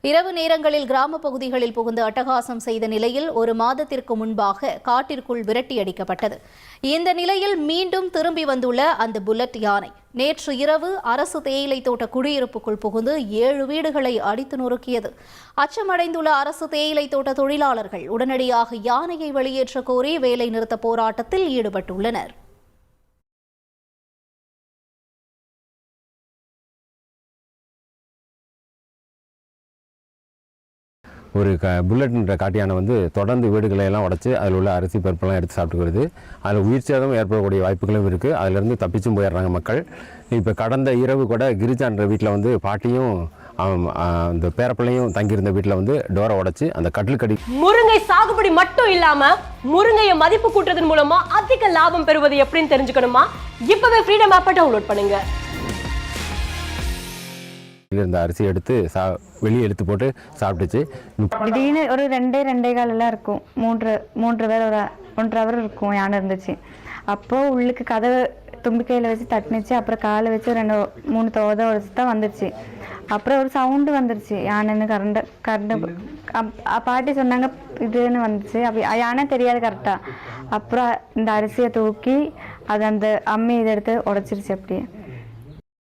இரவு நேரங்களில் கிராம பகுதிகளில் புகுந்து அட்டகாசம் செய்த நிலையில் ஒரு மாதத்திற்கு முன்பாக காட்டிற்குள் விரட்டியடிக்கப்பட்டது. இந்த நிலையில் மீண்டும் திரும்பி வந்துள்ள அந்த புல்லட் யானை நேற்று இரவு அரசு தேயிலை தோட்ட குடியிருப்புக்குள் புகுந்து 7 வீடுகளை அடித்து நொறுக்கியது. அச்சமடைந்துள்ள அரசு தேயிலை தோட்ட தொழிலாளர்கள் உடனடியாக யானையை வெளியேற்ற கோரி வேலை நிறுத்த போராட்டத்தில் ஈடுபட்டுள்ளனர். ஒரு புல்லட்ன்ற காட்டு யானை வந்து தொடர்ந்து வீடுகளை எல்லாம் உடைச்சு அதில் உள்ள அரிசி பருப்பெல்லாம் எடுத்து சாப்பிட்டுக்கிறது. அதில் உயிர் சேதம் ஏற்படக்கூடிய வாய்ப்புகளும் இருக்குது. அதிலிருந்து தப்பிச்சும் போயிடுறாங்க மக்கள். இப்போ கடந்த இரவு கூட கிரிஜான்ற வீட்டில் வந்து பாட்டியும் அந்த பேரப்பிள்ளையும் தங்கியிருந்த வீட்டில் வந்து டோரை உடைச்சு அந்த கட்டிலுக்கடி. முருங்கை சாகுபடி மட்டும் இல்லாம முருங்கையை மதிப்பு கூட்டுறதன் மூலமா அதிக லாபம் பெறுவது எப்படின்னு தெரிஞ்சுக்கணுமா? இப்பவே ஃப்ரீடம் ஆப்பை டவுன்லோட் பண்ணுங்க. இருந்த அரிசி எடுத்து வெளியே எடுத்து போட்டு சாப்பிட்டுச்சு. திடீர்னு ஒரு 2-2.25 எல்லாம் இருக்கும். 3 பேர் ஒரு 1.5 ஹவர் இருக்கும் யானை இருந்துச்சு. அப்போ உள்ளுக்கு கதவை தும்பிக்கையில் வச்சு தட்டுனுச்சு. அப்புறம் காலை வச்சு 2-3 தோதை உடச்சு தான் வந்துடுச்சு. அப்புறம் ஒரு சவுண்டு வந்துருச்சு யானைன்னு. கரண்ட் பாட்டி சொன்னாங்க இதுன்னு வந்துச்சு. அப்படி யானை தெரியாது கரெக்டாக. அப்புறம் இந்த அரிசியை தூக்கி அது அந்த அம்மி இதை எடுத்து உடச்சிருச்சு அப்படியே.